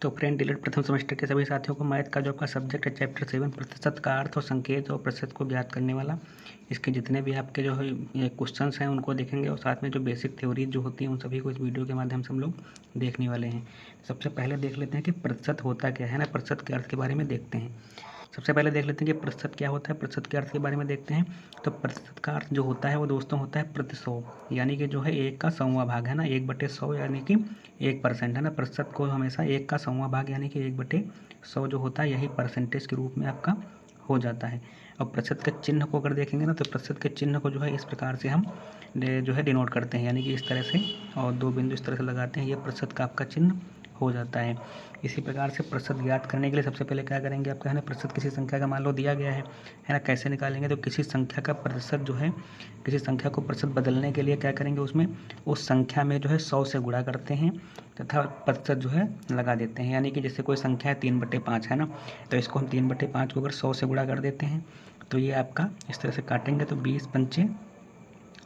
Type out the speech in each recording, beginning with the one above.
तो friend delete प्रथम semester के सभी साथियों को मैथ का जो आपका सब्जेक्ट है चैप्टर 7 प्रतिशत का अर्थ और संकेत और प्रतिशत को ज्ञात करने वाला, इसके जितने भी आपके जो है क्वेश्चंस हैं उनको देखेंगे और साथ में जो बेसिक थ्योरी जो होती है उन सभी को इस वीडियो के माध्यम से हम लोग देखने वाले हैं। सबसे पहले देख लेते हैं कि प्रतिशत होता क्या है ना, प्रतिशत के अर्थ के बारे में देखते हैं। सबसे पहले देख लेते हैं कि प्रतिशत क्या होता है। प्रतिशत के अर्थ के बारे में देखते हैं। तो प्रतिशत का अर्थ जो होता है वो दोस्तों होता है प्रति 100, यानी कि जो है 1 का 100वां भाग है ना, 1/100 यानी कि 1% है ना। प्रतिशत को हमेशा 1 का 100वां भाग यानी कि 1/100 जो होता है यही परसेंटेज के रूप में आपका हो जाता है। और प्रतिशत के चिन्ह को अगर देखेंगे ना, तो प्रतिशत के चिन्ह को जो है इस प्रकार से हम जो है डिनोट करते हैं, यानी कि इस तरह से, और 2 बिंदु इस तरह से लगाते हैं, ये प्रतिशत का आपका चिन्ह हो जाता है। इसी प्रकार से प्रतिशत ज्ञात करने के लिए सबसे पहले क्या करेंगे, आपका है ना प्रतिशत किसी संख्या का मान लो दिया गया है ना, कैसे निकालेंगे। तो किसी संख्या का प्रतिशत जो है, किसी संख्या को प्रतिशत बदलने के लिए क्या करेंगे, उसमें उस संख्या में जो है 100 से गुणा करते हैं तथा प्रतिशत जो है लगा देते हैं। यानी कि जैसे कोई संख्या है 3/5 है ना, तो इसको हम 3/5 को अगर 100 से गुणा कर देते हैं तो ये आपका इस तरह से काटेंगे तो 20 पंचे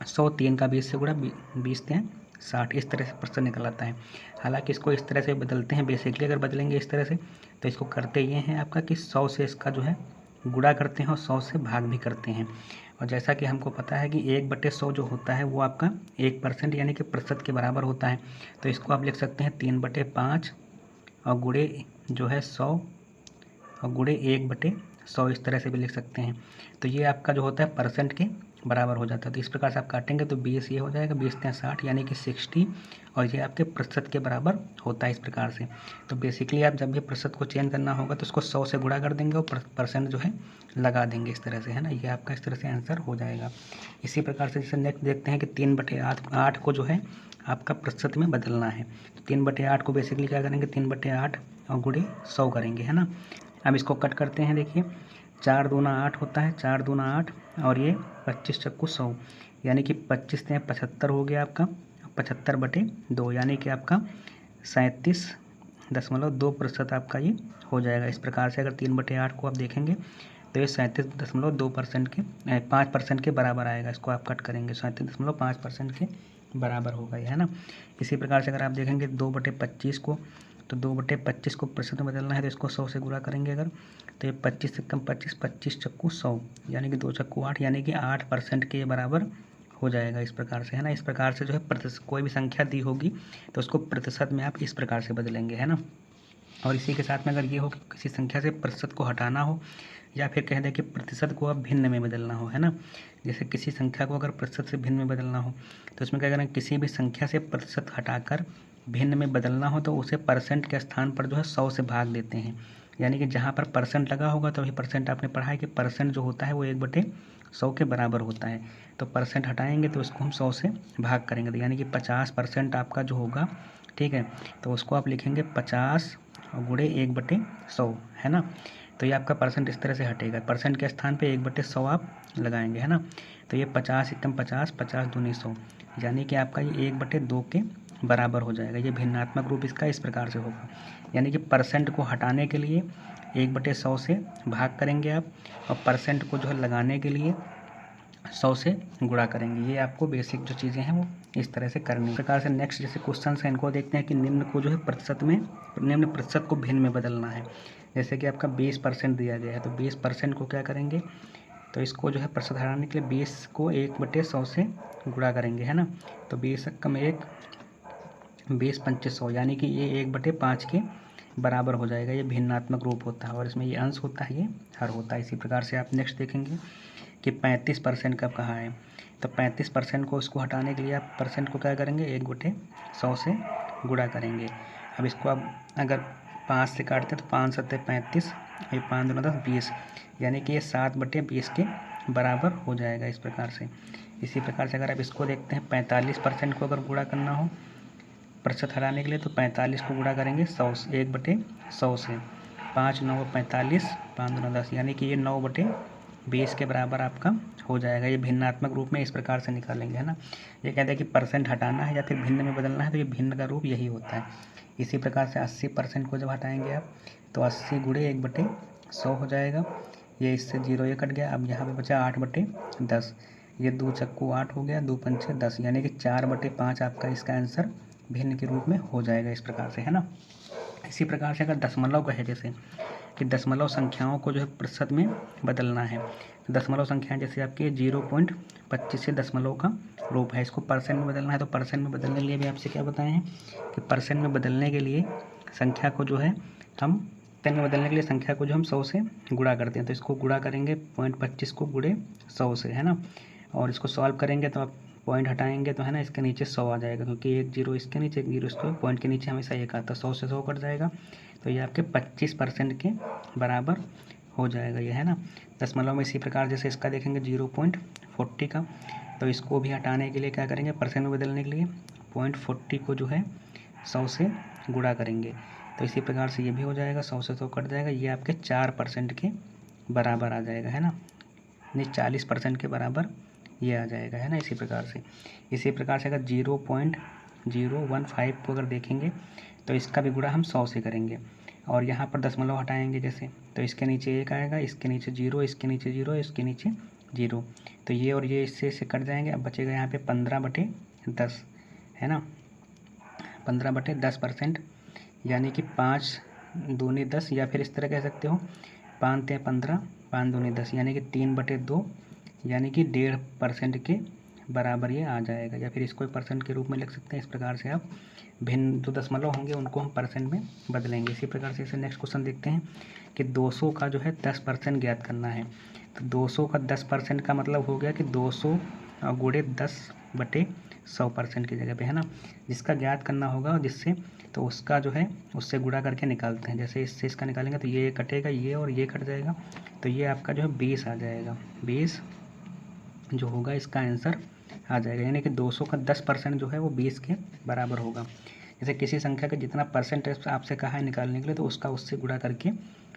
100, 3 का 20 से गुणा, 20 3 60, इस तरह से प्रतिशत निकल आता है। हालांकि इसको इस तरह से बदलते हैं, बेसिकली अगर बदलेंगे इस तरह से तो इसको करते ये हैं आपका कि 100 से इसका जो है गुणा करते हैं और 100 से भाग भी करते हैं। और जैसा कि हमको पता है कि 1/100 जो होता है वो आपका 1% यानी कि प्रतिशत के बराबर होता है। तो इसको आप लिख सकते हैं 3/5 और गुणे जो है 100 और गुणे 1/100, इस तरह से भी लिख सकते हैं। तो ये आपका जो होता है परसेंट के बराबर हो जाता है। तो इस प्रकार से आप काटेंगे तो 20 ये हो जाएगा, 20 3 60 यानी कि 60, और ये आपके प्रतिशत के बराबर होता है इस प्रकार से। तो बेसिकली आप जब भी प्रतिशत को चेंज करना होगा तो उसको 100 से गुणा कर देंगे और परसेंट जो है लगा देंगे इस तरह से, है ना। ये आपका इस तरह से आंसर हो जाएगा। इसी प्रकार से जैसे नेक्स्ट देखते हैं कि 3/8 को जो है आपका प्रतिशत में बदलना है। तो 3/8 को बेसिकली क्या करेंगे, 3/8 और गुणे 100 करेंगे, है ना। अब इसको कट करते हैं, देखिए 4 दूना 8 होता है, 4 दूना 8 और ये 25 चक्कू 100, यानी कि 25 से 75 हो गया आपका, 75/2 यानी कि आपका 37.2% आपका ये हो जाएगा। इस प्रकार से अगर 3/8 को आप देखेंगे तो ये 37.2% के 5% के बराबर आएगा। इसको आप कट करेंगे 37.5% के बराबर होगा ये, है ना। इसी प्रकार से अगर आप देखेंगे 2/25 को, तो 2/25 को प्रतिशत में बदलना है तो इसको 100 से गुणा करेंगे अगर, तो ये 25 से कम 25, 25 चक्कू 100 यानी कि 2 चक्कू 8 यानी कि 8% के बराबर हो जाएगा इस प्रकार से, है ना। इस प्रकार से जो है प्रतिशत, कोई भी संख्या दी होगी तो उसको प्रतिशत में आप इस प्रकार से बदलेंगे, है ना। और इसी के साथ में अगर ये हो कि किसी संख्या से प्रतिशत को हटाना हो, या फिर कह दें कि प्रतिशत को अब भिन्न में बदलना हो, है ना। जैसे किसी संख्या को अगर प्रतिशत से भिन्न में बदलना हो तो इसमें क्या करें, किसी भी संख्या से प्रतिशत हटाकर भिन्न में बदलना हो तो उसे परसेंट के स्थान पर जो है 100 से भाग देते हैं। यानी कि जहाँ पर परसेंट लगा होगा तो अभी परसेंट आपने पढ़ा है कि परसेंट जो होता है वो 1/100 के बराबर होता है। तो परसेंट हटाएंगे तो उसको हम 100 से भाग करेंगे, तो यानी कि 50% आपका जो होगा, ठीक है, तो उसको आप लिखेंगे 50 और गुणे 1/100, है ना। तो ये आपका परसेंट इस तरह से हटेगा, परसेंट के स्थान पे 1/100 आप लगाएंगे, है ना। तो ये 50 एकदम 50, 50 दूनी 100, यानी कि आपका ये 1/2 के बराबर हो जाएगा। ये भिन्नात्मक रूप इसका इस प्रकार से होगा, यानी कि परसेंट को हटाने के लिए 1/100 से भाग करेंगे आप, और परसेंट को जो है लगाने के लिए 100 से गुणा करेंगे। ये आपको बेसिक जो चीज़ें हैं वो इस तरह से करनी है। इस प्रकार से नेक्स्ट जैसे क्वेश्चन है इनको देखते हैं कि निम्न को जो है प्रतिशत में, निम्न प्रतिशत को भिन्न में बदलना है। जैसे कि आपका 20% दिया गया है तो 20% को क्या करेंगे, तो इसको जो है प्रतिशत हटाने के लिए 20 को 1/100 से गुणा करेंगे, है ना। तो 20 कम 1, 20 पंचे 100 यानी कि ये 1/5 के बराबर हो जाएगा। ये भिन्नात्मक रूप होता है और इसमें ये अंश होता है, ये हर होता है। इसी प्रकार से आप नेक्स्ट देखेंगे कि 35% का कहाँ है, तो 35% को इसको हटाने के लिए आप परसेंट को क्या करेंगे, 1/100 से गुणा करेंगे। अब इसको आप अगर 5 से काटते हैं तो 5 7 35, ये 5 दूना 10 20, यानी कि ये 7/20 के बराबर हो जाएगा इस प्रकार से। इसी प्रकार से अगर आप इसको देखते हैं 45% को अगर गुणा करना हो प्रतिशत हटाने के लिए तो 45 को गुणा करेंगे 100 से, 1/100 से, 5 9 45, 5 दूना 10, यानी कि ये 9/20 के बराबर आपका हो जाएगा। ये भिन्नात्मक रूप में इस प्रकार से निकालेंगे, है ना। ये कहते हैं कि परसेंट हटाना है या फिर भिन्न में बदलना है तो ये भिन्न का रूप यही होता है। इसी प्रकार से 80% को जब हटाएंगे आप तो 80 गुणे 1/100 हो जाएगा। ये इससे 0 ये कट गया, अब यहाँ पे बचा 8/10, ये 2 चक्कू 8 हो गया, 2 पंचे 10, यानी कि 4/5 आपका इसका आंसर भिन्न के रूप में हो जाएगा इस प्रकार से, है ना। इसी प्रकार से अगर दशमलव का है, जैसे कि दशमलव संख्याओं को जो है प्रतिशत में बदलना है, तो दशमलव संख्याएं जैसे आपकी 0.25 से दशमलव का रूप है, इसको परसेंट में बदलना है। तो परसेंट में बदलने के लिए भी आपसे क्या बताए हैं कि परसेंट में बदलने के लिए संख्या को जो है हम 10 में बदलने के लिए संख्या को जो हम 100 से गुणा करते हैं, तो इसको गुणा करेंगे 0.25 को गुणे 100 से, है ना। और इसको सॉल्व करेंगे तो आप पॉइंट हटाएंगे तो है ना इसके नीचे 100 आ जाएगा, क्योंकि एक जीरो इसके नीचे एक जीरो इसको पॉइंट के नीचे हमेशा एक आता है, 100 से 100 कट जाएगा, तो ये आपके 25% के बराबर हो जाएगा ये, है ना। दशमलव में इसी प्रकार जैसे इसका देखेंगे 0.40 का, तो इसको भी हटाने के लिए क्या करेंगे, परसेंट में बदलने के लिए 0.40 को जो है 100 से गुणा करेंगे, तो इसी प्रकार से ये भी हो जाएगा, 100 से 100 कट जाएगा, ये आपके 4% के बराबर आ जाएगा, है ना। नहीं 40% के बराबर ये आ जाएगा, है ना। इसी प्रकार से अगर 0.015 को अगर देखेंगे तो इसका भी गुणा हम 100 से करेंगे, और यहाँ पर दशमलव हटाएंगे जैसे, तो इसके नीचे एक आएगा, इसके नीचे जीरो, इसके नीचे जीरो, इसके नीचे जीरो, तो ये और ये इससे कट जाएंगे। अब बचेगा यहाँ पे 15/10, है ना, 15/10%, यानी कि 5 दूनी 10, या फिर इस तरह कह सकते हो 5 ते 15, 5 दूनी 10, यानी कि 3/2, यानी कि 1.5% के बराबर ये आ जाएगा, या फिर इसको परसेंट के रूप में लिख सकते हैं। इस प्रकार से आप भिन्न जो दशमलव होंगे उनको हम परसेंट में बदलेंगे। इसी प्रकार से इसे नेक्स्ट क्वेश्चन देखते हैं कि 200 का जो है 10% ज्ञात करना है। तो 200 का 10% का मतलब हो गया कि 200 गुणे 10/100% की जगह पे, है ना, जिसका ज्ञात करना होगा जिससे, तो उसका जो है उससे गुणा करके निकालते हैं। जैसे इससे इसका निकालेंगे तो ये कटेगा, ये और ये कट जाएगा, तो ये आपका जो है 20 आ जाएगा, 20 जो होगा इसका आंसर आ जाएगा, यानी कि 200 का 10% जो है वो 20 के बराबर होगा। जैसे किसी संख्या का जितना परसेंट आपसे कहा है निकालने के लिए, तो उसका उससे गुणा करके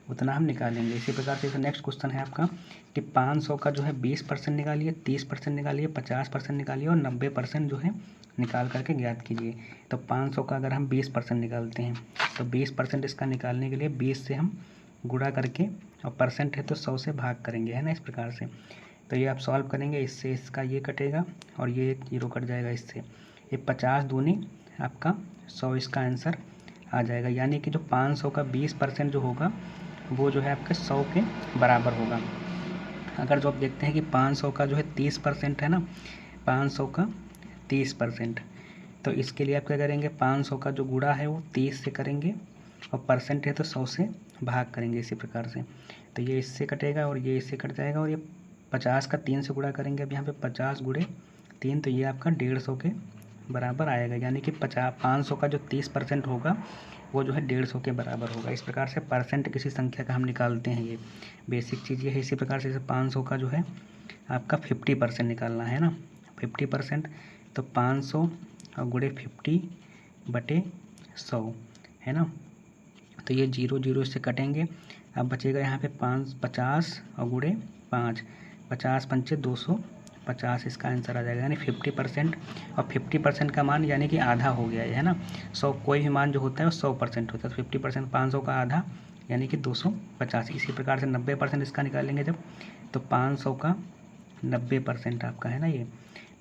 उतना हम निकालेंगे। इसी प्रकार से नेक्स्ट क्वेश्चन है आपका कि 500 का जो है 20% निकालिए, 30% निकालिए, 50% निकालिए और 90% जो है निकाल करके ज्ञात कीजिए। तो 500 का अगर हम 20% निकालते हैं तो 20% इसका निकालने के लिए 20 से हम गुणा करके, और परसेंट है तो 100 से भाग करेंगे, है ना, इस प्रकार से। तो ये आप सॉल्व करेंगे, इससे इसका ये कटेगा और ये जीरो कट जाएगा इससे, ये 50 दूनी आपका 100 इसका आंसर आ जाएगा, यानी कि जो 500 का 20% जो होगा वो जो है आपके 100 के बराबर होगा। अगर जो आप देखते हैं कि 500 का जो है 30% है ना, 500 का 30%, तो इसके लिए आप क्या करेंगे, 500 का जो गुणा है वो 30 से करेंगे, और परसेंट है तो 100 से भाग करेंगे। इसी प्रकार से तो ये इससे कटेगा और ये इससे कट जाएगा, और ये 50 का 3 से गुणा करेंगे, अब यहाँ पे 50 गुणे 3, तो ये आपका 150 के बराबर आएगा, यानी कि 500 का जो 30% होगा वो जो है 150 के बराबर होगा। इस प्रकार से परसेंट किसी संख्या का हम निकालते हैं, ये बेसिक चीज़ ये है। इसी प्रकार से जैसे 500 का जो है आपका 50% निकालना है ना, 50%, तो 500 और गुणे 50/100, है ना, तो ये 0 0 इससे कटेंगे। अब बचेगा यहाँ पे 50 और गुणे 5, 50 पंचे 250 इसका आंसर आ जाएगा, यानी 50%, और 50% का मान यानी कि आधा हो गया है ना। 100 कोई भी मान जो होता है वो 100% होता है, तो 50% 500 का आधा यानी कि 250। इसी प्रकार से 90% इसका निकालेंगे जब, तो 500 का 90% आपका है ना ये,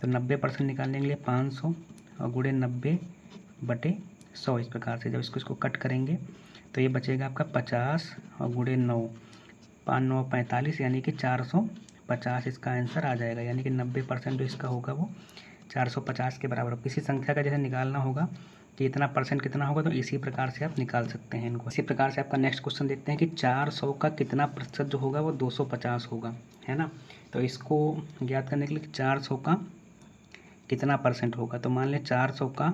तो 90% निकालने के लिए 500 और गुणे 90/100, इस प्रकार से जब इसको कट करेंगे तो ये बचेगा आपका 50 और गुणे 9, 5 9 45, यानी कि 450 इसका आंसर आ जाएगा, यानी कि 90% जो इसका होगा वो 450 के बराबर। किसी संख्या का जैसे निकालना होगा कि इतना परसेंट कितना होगा, तो इसी प्रकार से आप निकाल सकते हैं इनको। इसी प्रकार से आपका नेक्स्ट क्वेश्चन देखते हैं कि 400 का कितना प्रतिशत जो होगा वो 250 होगा, है ना। तो इसको ज्ञात करने के लिए 400 का कितना परसेंट होगा, तो मान लें 400 का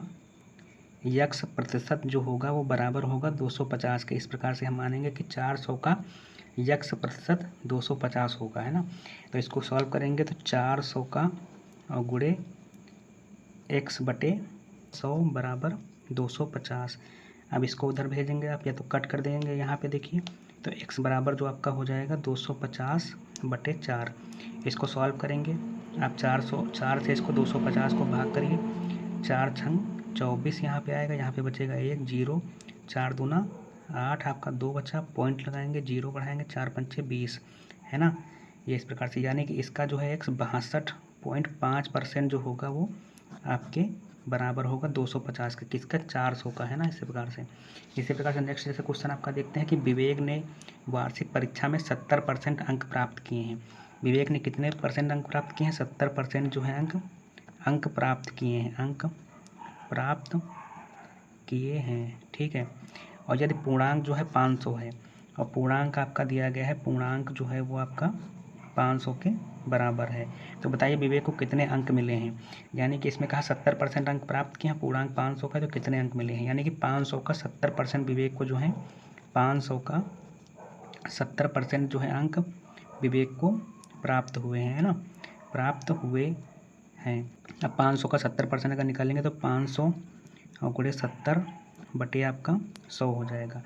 यक्स प्रतिशत जो होगा वो बराबर होगा 250 के। इस प्रकार से हम मानेंगे कि 400 का यक्स प्रतिशत 250 होगा, है ना। तो इसको सॉल्व करेंगे तो 400 का और गुणे x/100 बराबर 250। अब इसको उधर भेजेंगे आप, या तो कट कर देंगे यहाँ पे देखिए, तो x बराबर जो आपका हो जाएगा 250/4। इसको सॉल्व करेंगे आप, 4 से इसको 250 को भाग करिए, 4 छंग 24 यहाँ पे आएगा, यहाँ पे बचेगा 1 0, 4 दूना 8, आपका 2 बचा, पॉइंट लगाएंगे, 0 बढ़ाएंगे, 4 पंचे 20, है ना। ये इस प्रकार से, यानी कि इसका जो है x 62.5% जो होगा वो आपके बराबर होगा 250 का, किसका, 400 का, है ना। इसी प्रकार से नेक्स्ट जैसे क्वेश्चन आपका देखते हैं कि विवेक ने वार्षिक परीक्षा में 70% अंक प्राप्त किए हैं। विवेक ने कितने परसेंट अंक प्राप्त किए हैं, 70% जो है अंक प्राप्त किए हैं, अंक प्राप्त किए हैं, ठीक है। और यदि पूर्णांक जो है 500 है और पूर्णांक आपका दिया गया है, पूर्णांक जो है वो आपका 500 के बराबर है, तो बताइए विवेक को कितने अंक मिले हैं। यानी कि इसमें कहा 70% अंक प्राप्त किए हैं, पूर्णांक 500 का, तो कितने अंक मिले हैं। यानी कि 500 का 70% विवेक को जो है 500 का 70% जो है अंक विवेक को प्राप्त हुए हैं, है ना, प्राप्त हुए हैं। अब 500 का 70% अगर निकालेंगे तो 500 और गुणे 70 बटे आपका 100 हो जाएगा।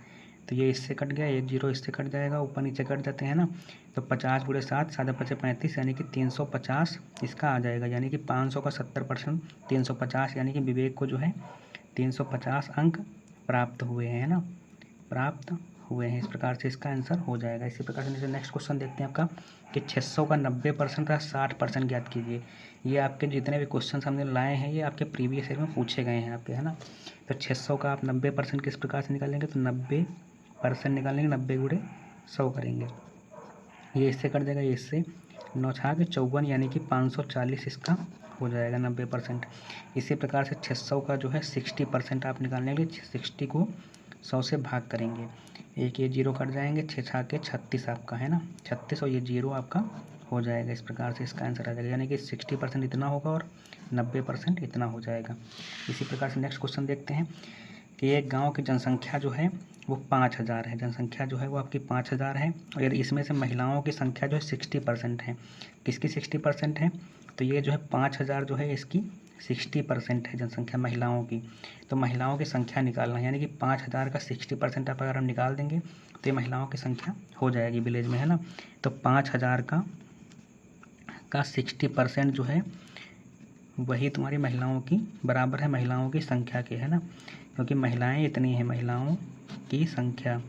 तो ये इससे कट गया, एक जीरो इससे कट जाएगा, ऊपर नीचे कट जाते हैं ना। तो 50 गुणे 7, 7 पचे 35, यानी कि 350 इसका आ जाएगा। यानी कि 500 का 70% 350, यानी कि विवेक को जो है 350 अंक प्राप्त हुए हैं, है ना, प्राप्त हुए हैं। इस प्रकार से इसका आंसर हो जाएगा। इसी प्रकार से नेक्स्ट क्वेश्चन देखते हैं आपका कि 600 का 90% का 60% ज्ञात कीजिए। ये आपके जितने भी क्वेश्चन हमने लाए हैं ये आपके प्रीवियस ईयर में पूछे गए हैं आपके, है ना। तो 600 का आप 90% किस प्रकार से निकालेंगे, तो 90% निकालेंगे, 90 गुणे 100 करेंगे, ये इससे कट जाएगा, ये इससे 9 छाक 54, यानी कि 540 इसका हो जाएगा 90%। इसी प्रकार से 600 का जो है 60% आप निकालने के लिए 60 को 100 से भाग करेंगे, एक ये जीरो कट जाएंगे, 6 छाके 36 आपका, है ना, 36 और ये जीरो आपका हो जाएगा। इस प्रकार से इसका आंसर आ जाएगा, यानी कि 60% इतना होगा और 90% इतना हो जाएगा। इसी प्रकार से नेक्स्ट क्वेश्चन देखते हैं कि एक गांव की जनसंख्या जो है वो 5000 है, जनसंख्या जो है वो आपकी 5000 है, और इसमें से महिलाओं की संख्या जो है 60% है। किसकी 60% है, तो ये जो है 5000 जो है इसकी 60% है जनसंख्या महिलाओं की। तो महिलाओं की संख्या निकालना है, यानी कि 5000 का 60% आप अगर हम निकाल देंगे तो ये महिलाओं की संख्या हो जाएगी विलेज में, है ना। तो 5000 का 60% जो है वही तुम्हारी महिलाओं की बराबर है, महिलाओं की संख्या के, है ना, क्योंकि महिलाएं इतनी हैं, महिलाओं की संख्या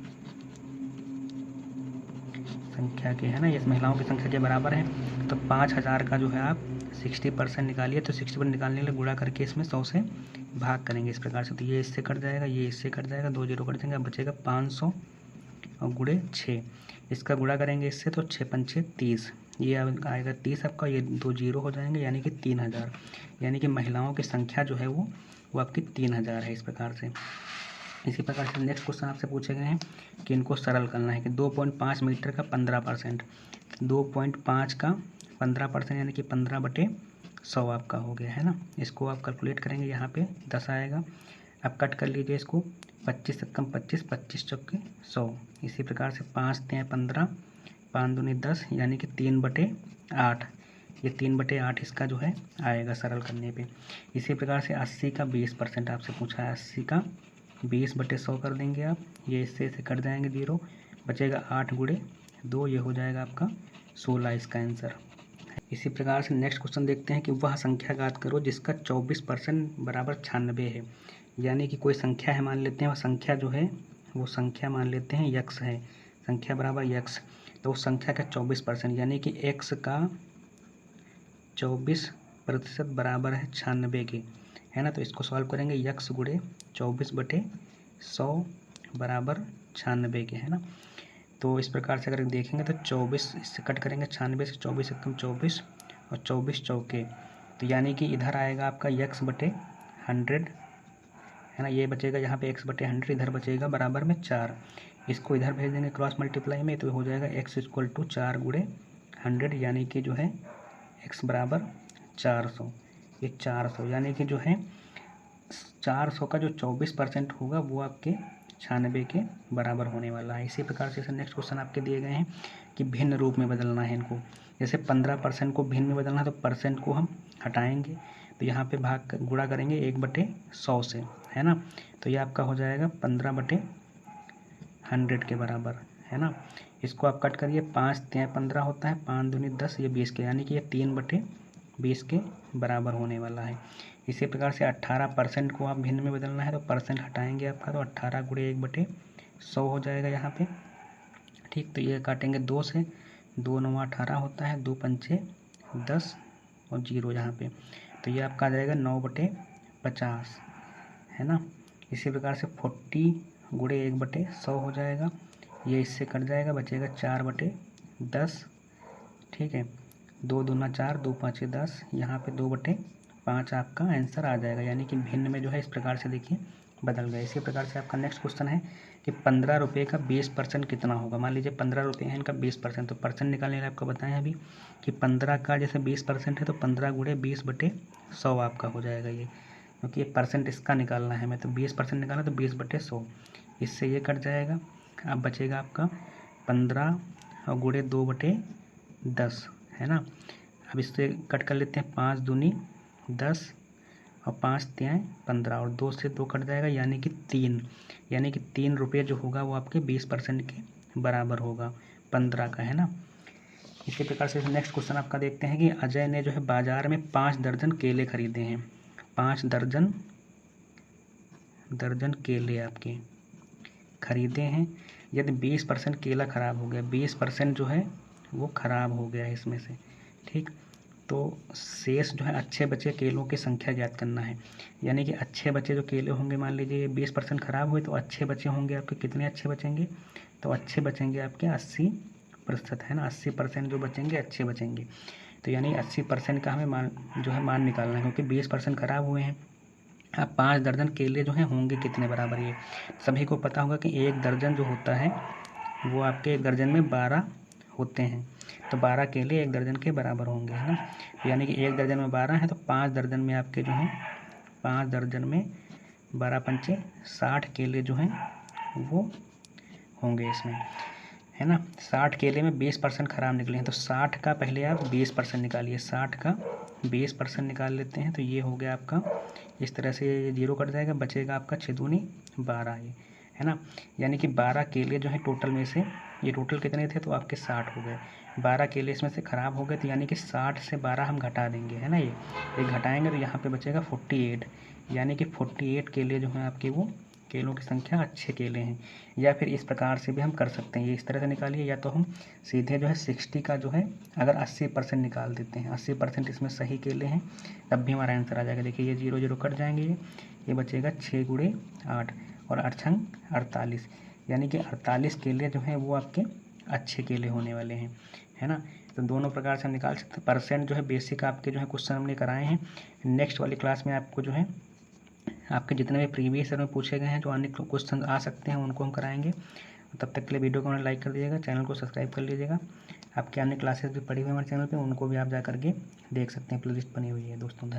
के, है ना, ये महिलाओं की संख्या के बराबर है। तो 5000 का जो है आप 60% निकालिए, तो 60% निकालने के लिए गुणा करके इसमें 100 से भाग करेंगे इस प्रकार से। तो ये इससे कट जाएगा, ये इससे कट जाएगा, 2 जीरो कट जाएंगे, अब बचेगा 500 और गुणे 6, इसका गुणा करेंगे इससे, तो 6 पंचे 30, ये आएगा 30 आपका, ये 2 जीरो हो जाएंगे, यानी कि 3000, यानी कि महिलाओं की संख्या जो है वो आपकी 3000 है। इस प्रकार से इसी प्रकार से नेक्स्ट क्वेश्चन आपसे पूछे गए हैं कि इनको सरल करना है कि 2.5 मीटर का 15%, 2.5 का 15%, यानी कि 15/100 आपका हो गया, है ना। इसको आप कैलकुलेट करेंगे, यहाँ पे 10 आएगा, अब कट कर लीजिए इसको, 25 कम 25, 25 चौके 100, इसी प्रकार से 5 तियाँ 15, 5 दूनी 10, यानी कि 3/8, ये 3/8 इसका जो है आएगा सरल करने पे। इसी प्रकार से 80 का 20% आपसे पूछा है, 80 का 20/100 कर देंगे आप, ये इससे कट जाएंगे जीरो, बचेगा 8 गुणे 2, ये हो जाएगा आपका 16 इसका आंसर। इसी प्रकार से नेक्स्ट क्वेश्चन देखते हैं कि वह संख्या ज्ञात करो जिसका 24% बराबर 96 है। यानी कि कोई संख्या है, मान लेते हैं वह संख्या जो है वो संख्या मान लेते हैं यक्स है, संख्या बराबर यक्स, तो उस संख्या का 24%, यानी कि एक्स का 24% बराबर है 96 के, है ना। तो इसको सॉल्व करेंगे, यक्स गुणे 24/100 बराबर 96 के, है ना। तो इस प्रकार से अगर देखेंगे तो 24 इससे कट करेंगे, 96 से 24 कम 24 और 24 चौके, तो यानी कि इधर आएगा आपका x/100, है ना, ये बचेगा यहाँ पे x/100, इधर बचेगा बराबर में 4, इसको इधर भेज देंगे क्रॉस मल्टीप्लाई में, तो हो जाएगा x = 4 गुणे 100, यानी कि जो है x बराबर 400, ये 400, यानी कि जो है 400 का जो 24% होगा वो आपके 96 के बराबर होने वाला है। इसी प्रकार से नेक्स्ट क्वेश्चन आपके दिए गए हैं कि भिन्न रूप में बदलना है इनको, जैसे 15% को भिन्न में बदलना है तो परसेंट को हम हटाएंगे, तो यहाँ पे गुणा करेंगे 1/100 से, है ना। तो ये आपका हो जाएगा 15/100 के बराबर, है ना। इसको आप कट करिए, 5 तियाँ 15 होता है, 5 दूनी 10, ये 20 के, यानी कि ये 3/20 के बराबर होने वाला है। इसी प्रकार से 18% को आप भिन्न में बदलना है तो परसेंट हटाएंगे आपका, तो 18 गुणे 1/100 हो जाएगा यहाँ पे, ठीक। तो ये काटेंगे 2 से, 2 9 18 होता है, 2 पंचे 10 और जीरो यहाँ पे, तो ये आपका आ जाएगा 9/5 50, है ना। इसी प्रकार से 40 गुणे 1/100 हो जाएगा, ये इससे कट जाएगा, बचेगा 4/10, ठीक है। 2 दूना 4, 2 5 10, यहाँ पे 2/5 आपका आंसर आ जाएगा, यानी कि भिन्न में जो है इस प्रकार से देखिए बदल गया। इसी प्रकार से आपका नेक्स्ट क्वेश्चन है कि 15 रुपये का 20% कितना होगा। मान लीजिए 15 रुपये है, इनका 20%, तो परसेंट निकालने के लिए आपको बताएं अभी कि 15 का जैसे 20% है तो 15 गुणे 20/100 आपका हो जाएगा ये, क्योंकि ये परसेंट इसका निकालना है, मैं तो 20% निकालना तो 20/100, इससे ये कट जाएगा। अब बचेगा आपका 15 और गुणे 2/10, है ना। अब इससे कट कर लेते हैं, 5 दूनी 10 और 5 तियाँ 15 और 2 से 2 कट जाएगा, यानी कि 3, यानी कि 3 रुपये जो होगा वो आपके 20% के बराबर होगा 15 का, है ना। इसी प्रकार से नेक्स्ट क्वेश्चन आपका देखते हैं कि अजय ने जो है बाजार में 5 दर्जन केले खरीदे हैं। 5 दर्जन केले आपके खरीदे हैं। यदि 20% केला ख़राब हो गया, 20% जो है वो ख़राब हो गया है इसमें से, ठीक। तो शेष जो है अच्छे बचे केलों की संख्या ज्ञात करना है, यानी कि अच्छे बचे जो केले होंगे, मान लीजिए 20% ख़राब हुए तो अच्छे बचे होंगे आपके, कितने अच्छे बचेंगे, तो अच्छे बचेंगे आपके 80%, है ना। 80% जो बचेंगे अच्छे बचेंगे, तो यानी 80% का हमें मान निकालना है, क्योंकि 20% ख़राब हुए हैं। अब 5 दर्जन केले जो हैं होंगे कितने बराबर, ये सभी को पता होगा कि 1 दर्जन जो होता है वो आपके 1 दर्जन में 12 होते हैं, तो 12 केले 1 दर्जन के बराबर होंगे, है ना। यानी कि 1 दर्जन में 12 है, तो 5 दर्जन में आपके जो हैं 5 दर्जन में 12 पंचे 60 केले जो हैं वो होंगे इसमें, है ना। 60 केले में 20% ख़राब निकले हैं, तो 60 का पहले आप 20% निकालिए, 60 का 20% निकाल लेते हैं, तो ये हो गया आपका, इस तरह से ये 0 कट जाएगा, बचेगा आपका 6 दूनी 12, ये, है ना। यानी कि 12 केले जो है टोटल में से, ये टोटल कितने थे तो आपके 60 हो गए, 12 केले इसमें से ख़राब हो गए, तो यानी कि 60 से 12 हम घटा देंगे, है ना। ये घटाएंगे तो यहाँ पे बचेगा 48, यानी कि 48 केले जो हैं आपके वो केलों की संख्या अच्छे केले हैं। या फिर इस प्रकार से भी हम कर सकते हैं, ये इस तरह से निकालिए, या तो हम सीधे जो है 60 का जो है अगर 80% निकाल देते हैं, 80% इसमें सही केले हैं, तब भी हमारा आंसर आ जाएगा। देखिए ये 0 0 कट जाएंगे, ये बचेगा 6 गुणे 8 और 8 छंग 48, यानी कि 48 केले जो हैं वो आपके अच्छे केले होने वाले हैं, है ना। तो दोनों प्रकार से हम निकाल सकते हैं। परसेंट जो है बेसिक आपके जो है क्वेश्चन हमने कराए हैं। नेक्स्ट वाली क्लास में आपको जो है आपके जितने भी प्रीवियस ईयर में पूछे गए हैं जो अन्य क्वेश्चन आ सकते हैं उनको हम कराएंगे। तब तक के लिए वीडियो को लाइक कर दीजिएगा, चैनल को सब्सक्राइब कर लीजिएगा। आपके अन्य क्लासेस भी पड़ी हुई हमारे चैनल पे, उनको भी आप जा करके देख सकते हैं, प्लेलिस्ट बनी हुई है दोस्तों।